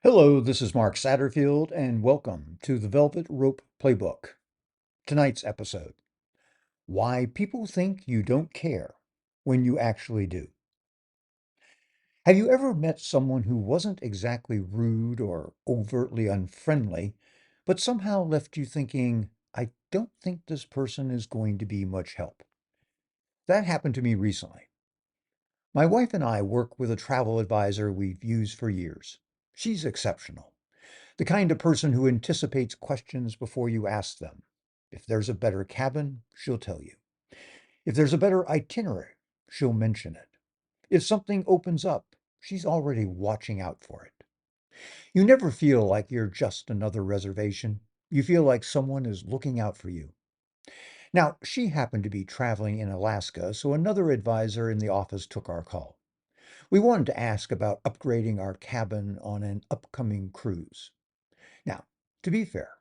Hello, this is Mark Satterfield, and welcome to the Velvet Rope Playbook. Tonight's episode: Why People Think You Don't Care When You Actually Do. Have you ever met someone who wasn't exactly rude or overtly unfriendly, but somehow left you thinking, I don't think this person is going to be much help? That happened to me recently. My wife and I work with a travel advisor we've used for years. She's exceptional. The kind of person who anticipates questions before you ask them. If there's a better cabin, she'll tell you. If there's a better itinerary, she'll mention it. If something opens up, she's already watching out for it. You never feel like you're just another reservation. You feel like someone is looking out for you. Now, she happened to be traveling in Alaska, so another advisor in the office took our call. We wanted to ask about upgrading our cabin on an upcoming cruise. Now, to be fair,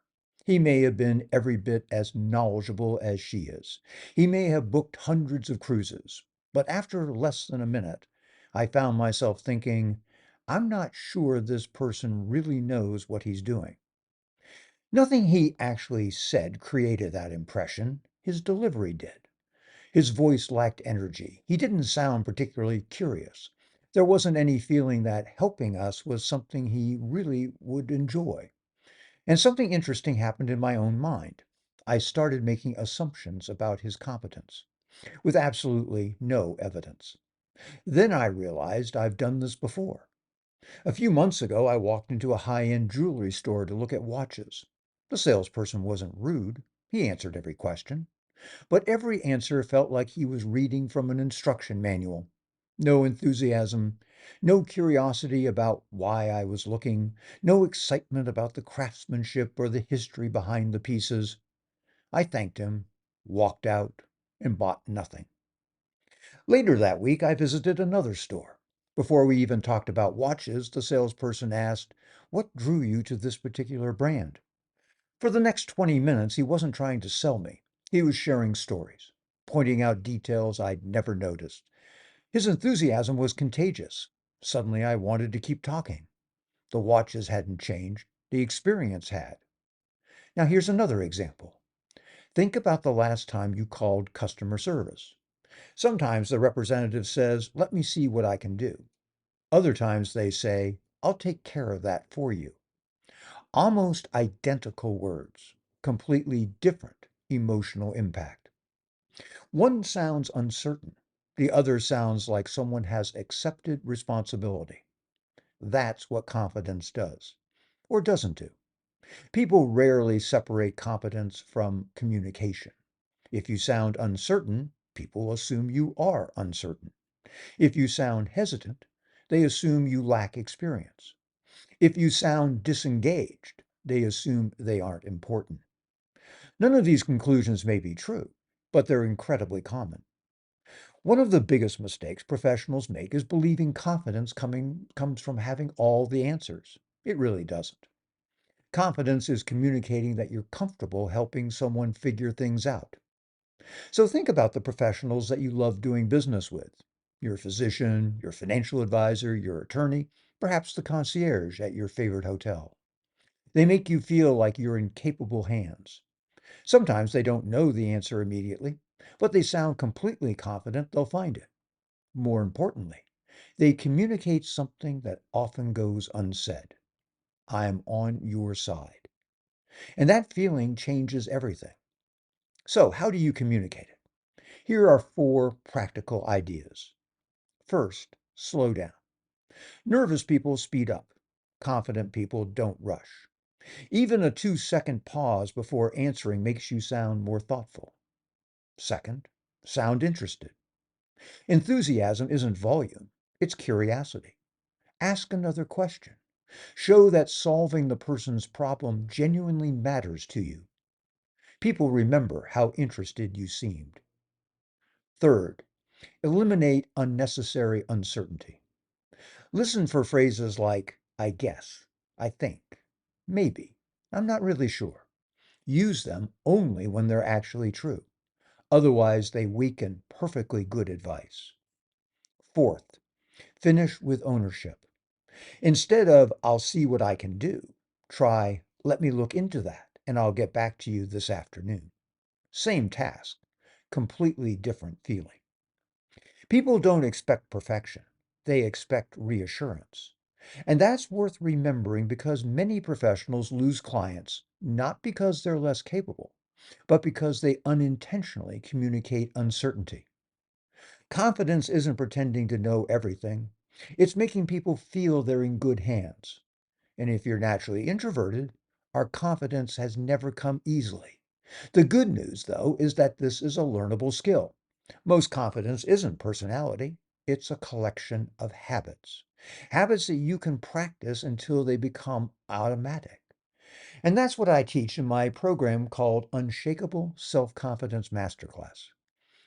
he may have been every bit as knowledgeable as she is. He may have booked hundreds of cruises. But after less than a minute, I found myself thinking, I'm not sure this person really knows what he's doing. Nothing he actually said created that impression. His delivery did. His voice lacked energy. He didn't sound particularly curious. There wasn't any feeling that helping us was something he really would enjoy. And something interesting happened in my own mind. I started making assumptions about his competence, with absolutely no evidence. Then I realized I've done this before. A few months ago, I walked into a high-end jewelry store to look at watches. The salesperson wasn't rude. He answered every question. But every answer felt like he was reading from an instruction manual. No enthusiasm, no curiosity about why I was looking, no excitement about the craftsmanship or the history behind the pieces. I thanked him, walked out, and bought nothing. Later that week, I visited another store. Before we even talked about watches, the salesperson asked, "What drew you to this particular brand?" For the next 20 minutes, he wasn't trying to sell me. He was sharing stories, pointing out details I'd never noticed. His enthusiasm was contagious. Suddenly, I wanted to keep talking. The watches hadn't changed, the experience had. Now, here's another example. Think about the last time you called customer service. Sometimes the representative says, "Let me see what I can do." Other times they say, "I'll take care of that for you." Almost identical words, completely different emotional impact. One sounds uncertain. The other sounds like someone has accepted responsibility. That's what confidence does, or doesn't do. People rarely separate competence from communication. If you sound uncertain, people assume you are uncertain. If you sound hesitant, they assume you lack experience. If you sound disengaged, they assume they aren't important. None of these conclusions may be true, but they're incredibly common. One of the biggest mistakes professionals make is believing confidence comes from having all the answers. It really doesn't. Confidence is communicating that you're comfortable helping someone figure things out. So think about the professionals that you love doing business with: your physician, your financial advisor, your attorney, perhaps the concierge at your favorite hotel. They make you feel like you're in capable hands. Sometimes they don't know the answer immediately, but they sound completely confident they'll find it. More importantly, they communicate something that often goes unsaid. I'm on your side. And that feeling changes everything. So, how do you communicate it? Here are four practical ideas. First, slow down. Nervous people speed up. Confident people don't rush. Even a 2-second pause before answering makes you sound more thoughtful. Second, sound interested. Enthusiasm isn't volume, it's curiosity. Ask another question. Show that solving the person's problem genuinely matters to you. People remember how interested you seemed. Third, eliminate unnecessary uncertainty. Listen for phrases like, I guess, I think, maybe, I'm not really sure. Use them only when they're actually true. Otherwise, they weaken perfectly good advice. Fourth, finish with ownership. Instead of, I'll see what I can do, try, let me look into that and I'll get back to you this afternoon. Same task, completely different feeling. People don't expect perfection, they expect reassurance. And that's worth remembering because many professionals lose clients not because they're less capable, but because they unintentionally communicate uncertainty. Confidence isn't pretending to know everything, it's making people feel they're in good hands. And if you're naturally introverted, our confidence has never come easily. The good news, though, is that this is a learnable skill. Most confidence isn't personality, it's a collection of habits. Habits that you can practice until they become automatic. And that's what I teach in my program called Unshakable Self Confidence Masterclass.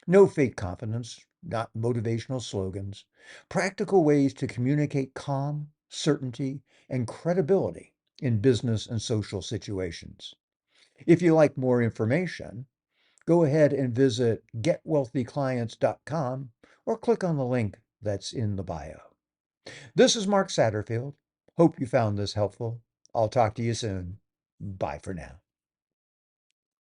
No fake confidence, not motivational slogans. Practical ways to communicate calm, certainty, and credibility in business and social situations. If you like more information, go ahead and visit getwealthyclients.com or click on the link that's in the bio. This is Mark Satterfield. Hope you found this helpful. I'll talk to you soon. Bye for now.